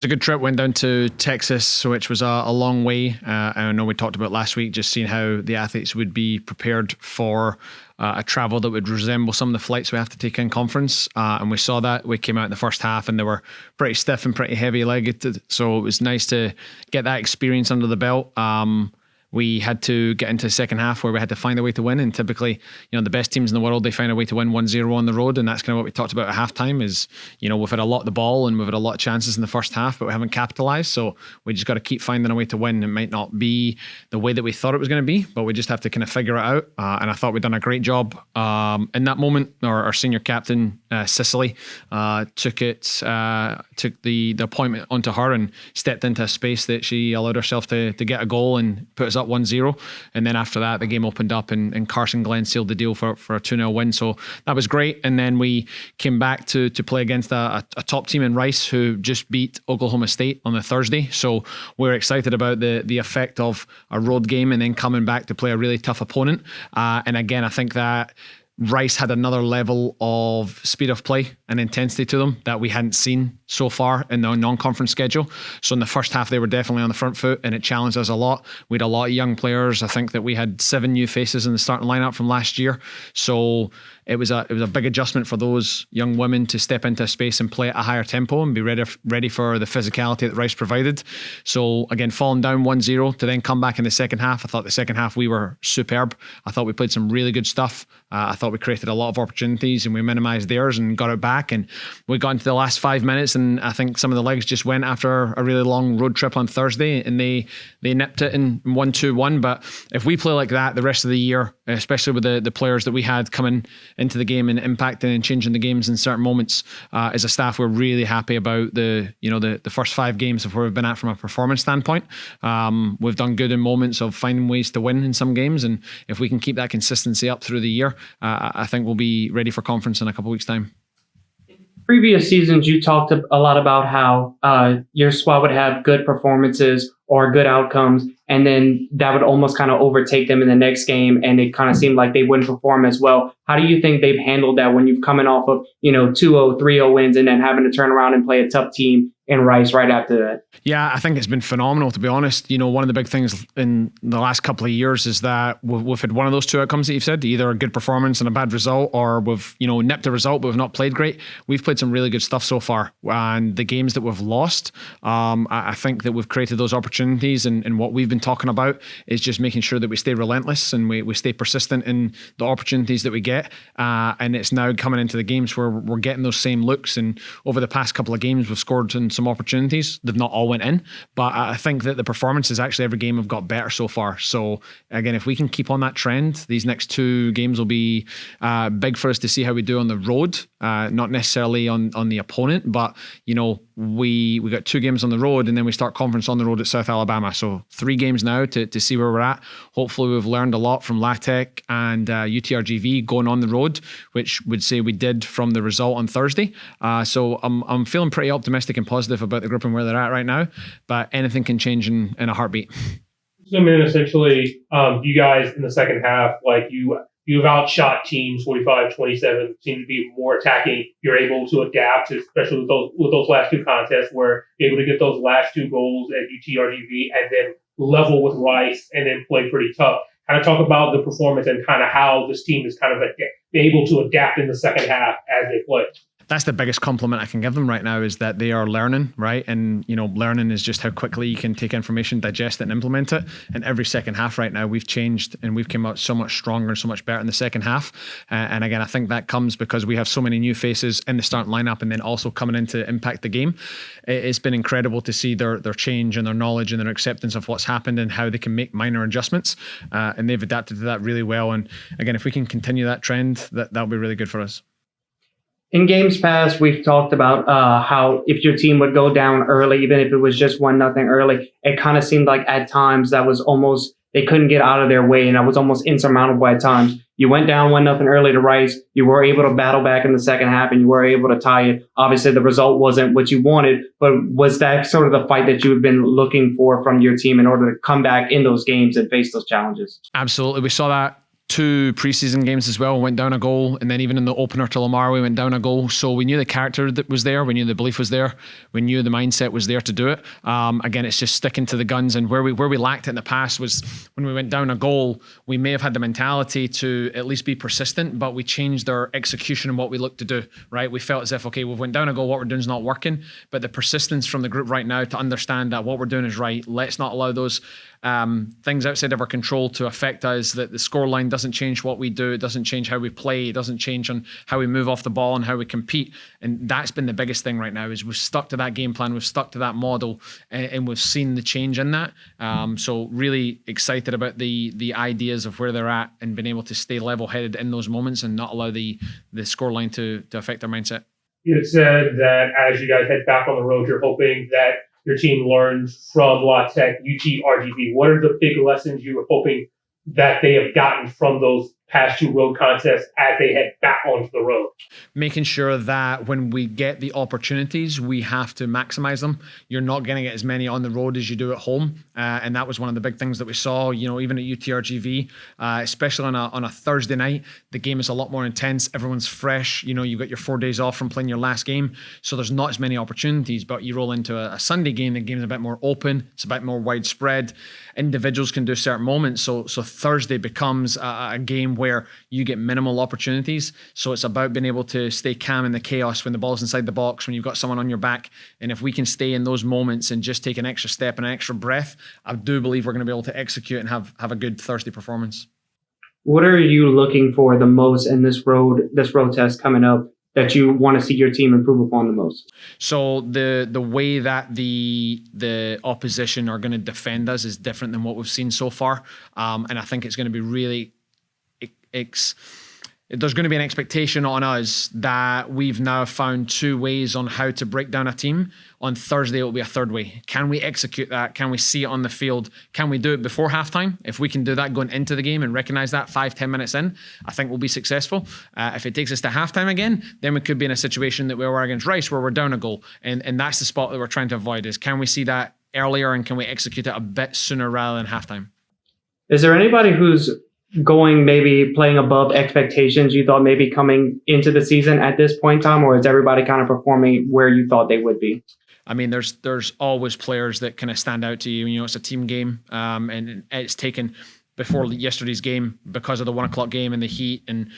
It's a good trip. Went down to Texas, which was a long way. I know we talked about last week, just seeing how the athletes would be prepared for a travel that would resemble some of the flights we have to take in conference. And we saw that. We came out in the first half and they were pretty stiff and pretty heavy-legged. So it was nice to get that experience under the belt. We had to get into the second half where we had to find a way to win. And typically, the best teams in the world, they find a way to win 1-0 on the road. And that's kind of what we talked about at halftime is, we've had a lot of the ball and we've had a lot of chances in the first half, but we haven't capitalized. So we just got to keep finding a way to win. It might not be the way that we thought it was going to be, but we just have to kind of figure it out. And I thought we'd done a great job in that moment. Our senior captain, Cicely, took the appointment onto her and stepped into a space that she allowed herself to get a goal and put us up 1-0. And then after that, the game opened up and Carson Glen sealed the deal for a 2-0 win. So that was great. And then we came back to play against a top team in Rice who just beat Oklahoma State on the Thursday. So we're excited about the effect of a road game and then coming back to play a really tough opponent. And again, I think that Rice had another level of speed of play and intensity to them that we hadn't seen so far in the non-conference schedule. So in the first half, they were definitely on the front foot and it challenged us a lot. We had a lot of young players. I think that we had 7 new faces in the starting lineup from last year. So it was a big adjustment for those young women to step into a space and play at a higher tempo and be ready for the physicality that Rice provided. So again, falling down 1-0 to then come back in the second half. I thought the second half we were superb. I thought we played some really good stuff. I thought we created a lot of opportunities and we minimized theirs and got it back. And we got into the last 5 minutes and I think some of the legs just went after a really long road trip on Thursday and they nipped it in 1-2-1. But if we play like that the rest of the year, especially with the players that we had coming into the game and impacting and changing the games in certain moments, as a staff, we're really happy about the first 5 games of where we've been at from a performance standpoint. We've done good in moments of finding ways to win in some games. And if we can keep that consistency up through the year, I think we'll be ready for conference in a couple of weeks' time. Previous seasons, you talked a lot about how your squad would have good performances or good outcomes, and then that would almost kind of overtake them in the next game, and it kind of seemed like they wouldn't perform as well. How do you think they've handled that when you've coming off of 2-0, 3-0 wins, and then having to turn around and play a tough team in Rice right after that? Yeah, I think it's been phenomenal, to be honest. One of the big things in the last couple of years is that we've had one of those 2 outcomes that you've said, either a good performance and a bad result, or we've nipped a result but we've not played great. We've played some really good stuff so far, and the games that we've lost, I think that we've created those opportunities, and what we've been talking about is just making sure that we stay relentless and we stay persistent in the opportunities that we get, and it's now coming into the games where we're getting those same looks. And over the past couple of games we've scored in some opportunities. They've not all went in, but I think that the performances, actually every game have got better so far. So again, if we can keep on that trend, these next 2 games will be big for us to see how we do on the road, not necessarily on the opponent, but we got 2 games on the road and then we start conference on the road at South Alabama. So 3 games now to see where we're at. Hopefully we've learned a lot from LaTeX and UTRGV going on the road, which would say we did from the result on Thursday. So I'm feeling pretty optimistic and positive about the group and where they're at right now, but anything can change in a heartbeat. So essentially, you guys in the second half, you've outshot teams 45-27, seem to be more attacking. You're able to adapt, especially with those last 2 contests where you're able to get those last 2 goals at UTRGV and then level with Rice and then play pretty tough. Kind of talk about the performance and kind of how this team is kind of able to adapt in the second half as they play. That's the biggest compliment I can give them right now, is that they are learning, right? And, learning is just how quickly you can take information, digest it and implement it. And every second half right now, we've changed and we've come out so much stronger and so much better in the second half. And again, I think that comes because we have so many new faces in the starting lineup and then also coming in to impact the game. It's been incredible to see their change and their knowledge and their acceptance of what's happened and how they can make minor adjustments. And they've adapted to that really well. And again, if we can continue that trend, that'll be really good for us. In games past, we've talked about how if your team would go down early, even if it was just 1-0 early, it kind of seemed like at times that was almost, they couldn't get out of their way, and that was almost insurmountable at times. You went down 1-0 early to Rice. You were able to battle back in the second half, and you were able to tie it. Obviously, the result wasn't what you wanted, but was that sort of the fight that you had been looking for from your team in order to come back in those games and face those challenges? Absolutely. We saw that 2 preseason games as well, went down a goal, and then even in the opener to Lamar, we went down a goal. So we knew the character that was there, we knew the belief was there, we knew the mindset was there to do it. Again, it's just sticking to the guns, and where we lacked it in the past was when we went down a goal, we may have had the mentality to at least be persistent, but we changed our execution and what we looked to do, right? We felt as if, okay, we've went down a goal, what we're doing is not working, but the persistence from the group right now to understand that what we're doing is right. Let's not allow those things outside of our control to affect us, that the scoreline doesn't change what we do, it doesn't change how we play, it doesn't change on how we move off the ball and how we compete. And that's been the biggest thing right now, is we've stuck to that game plan, we've stuck to that model, and we've seen the change in that. So really excited about the ideas of where they're at and being able to stay level-headed in those moments and not allow the scoreline to affect their mindset. You had said that as you guys head back on the road, you're hoping that your team learns from La Tech, UT, RGV. What are the big lessons you were hoping that they have gotten from those past 2 road contests as they head back onto the road? Making sure that when we get the opportunities, we have to maximize them. You're not getting as many on the road as you do at home. And that was one of the big things that we saw, even at UTRGV, especially on a Thursday night. The game is a lot more intense. Everyone's fresh. You've got your 4 days off from playing your last game. So there's not as many opportunities, but you roll into a Sunday game, the game's a bit more open. It's a bit more widespread. Individuals can do certain moments. So Thursday becomes a game where you get minimal opportunities. So it's about being able to stay calm in the chaos when the ball's inside the box, when you've got someone on your back. And if we can stay in those moments and just take an extra step and an extra breath, I do believe we're going to be able to execute and have a good Thursday performance. What are you looking for the most in this road test coming up that you want to see your team improve upon the most? So the way that the opposition are going to defend us is different than what we've seen so far. And I think it's going to be really there's going to be an expectation on us that we've now found 2 ways on how to break down a team. On Thursday, it will be a 3rd way. Can we execute that? Can we see it on the field? Can we do it before halftime? If we can do that going into the game and recognize that 5-10 minutes in, I think we'll be successful. If it takes us to halftime again, then we could be in a situation that we were against Rice where we're down a goal. And that's the spot that we're trying to avoid, is can we see that earlier and can we execute it a bit sooner rather than halftime? Is there anybody who's maybe playing above expectations you thought maybe coming into the season at this point in time, or is everybody kind of performing where you thought they would be? I mean, there's always players that kind of stand out to you. It's a team game, and it's taken before yesterday's game because of the 1 o'clock game and the heat. And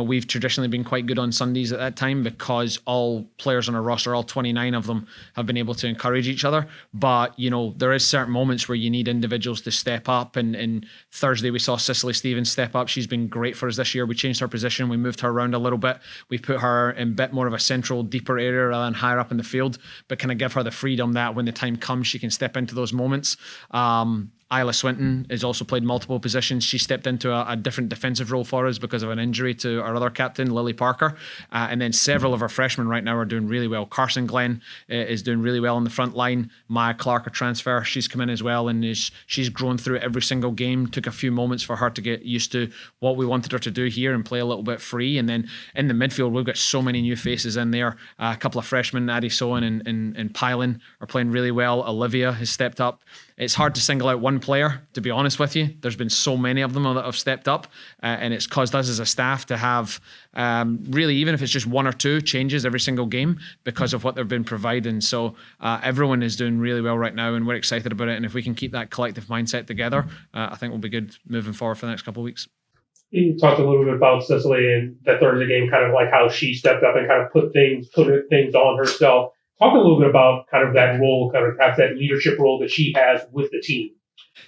we've traditionally been quite good on Sundays at that time because all players on our roster, all 29 of them, have been able to encourage each other. But, there is certain moments where you need individuals to step up. And Thursday, we saw Cicely Stevens step up. She's been great for us this year. We changed her position. We moved her around a little bit. We put her in a bit more of a central, deeper area rather than higher up in the field, but kind of give her the freedom that when the time comes, she can step into those moments. Isla Swinton has also played multiple positions. She stepped into a different defensive role for us because of an injury to our other captain, Lily Parker. And then several of our freshmen right now are doing really well. Carson Glenn is doing really well on the front line. Maya Clark, a transfer, she's come in as well, and she's grown through every single game. Took a few moments for her to get used to what we wanted her to do here and play a little bit free. And then in the midfield, we've got so many new faces in there. A couple of freshmen, Addie Sohan and Pylon, are playing really well. Olivia has stepped up. It's hard to single out one player, to be honest with you. There's been so many of them that have stepped up, and it's caused us as a staff to have really, even if it's just 1 or 2 changes every single game because of what they've been providing. So everyone is doing really well right now, and we're excited about it. And if we can keep that collective mindset together, I think we'll be good moving forward for the next couple of weeks. You talked a little bit about Cicely and the Thursday game, kind of like how she stepped up and kind of put things on herself. Talk a little bit about kind of that role, kind of have that leadership role that she has with the team.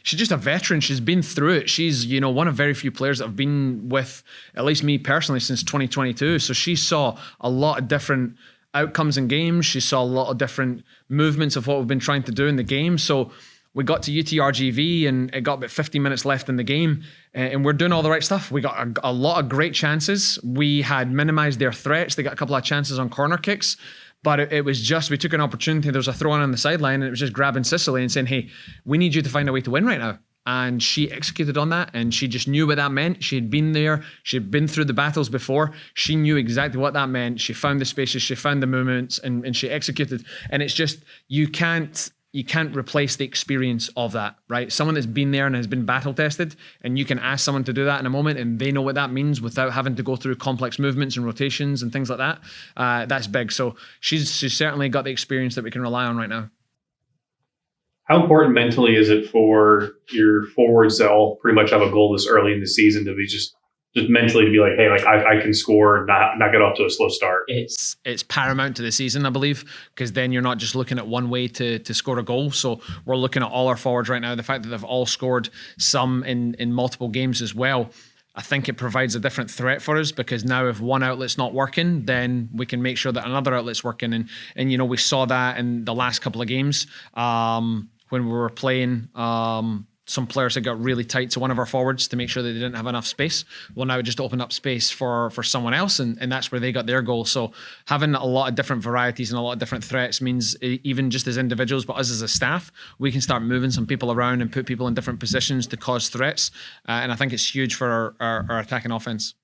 She's just a veteran. She's been through it. She's, one of very few players that have been with, at least me personally, since 2022. So she saw a lot of different outcomes in games. She saw a lot of different movements of what we've been trying to do in the game. So we got to UTRGV and it got about 50 minutes left in the game, and we're doing all the right stuff. We got a lot of great chances. We had minimized their threats. They got a couple of chances on corner kicks. But it was just, we took an opportunity. There was a throw in on the sideline, and it was just grabbing Cicely and saying, hey, we need you to find a way to win right now. And she executed on that, and she just knew what that meant. She had been there. She had been through the battles before. She knew exactly what that meant. She found the spaces, she found the movements, and she executed. And it's just, you can't you can't replace the experience of that, right? Someone that's been there and has been battle tested, and you can ask someone to do that in a moment and they know what that means without having to go through complex movements and rotations and things like that. That's big. So she's certainly got the experience that we can rely on right now. How important mentally is it for your forwards that all pretty much have a goal this early in the season to be just mentally to be like, hey, like I can score, not get off to a slow start? It's paramount to the season, I believe, because then you're not just looking at one way to score a goal. So we're looking at all our forwards right now. The fact that they've all scored some in multiple games as well, I think it provides a different threat for us, because now if one outlet's not working, then we can make sure that another outlet's working. And you know, we saw that in the last couple of games when we were playing. Some players had got really tight to one of our forwards to make sure that they didn't have enough space. Well, now it just opened up space for someone else, and that's where they got their goal. So having a lot of different varieties and a lot of different threats means even just as individuals, but us as a staff, we can start moving some people around and put people in different positions to cause threats. And I think it's huge for our attacking offense.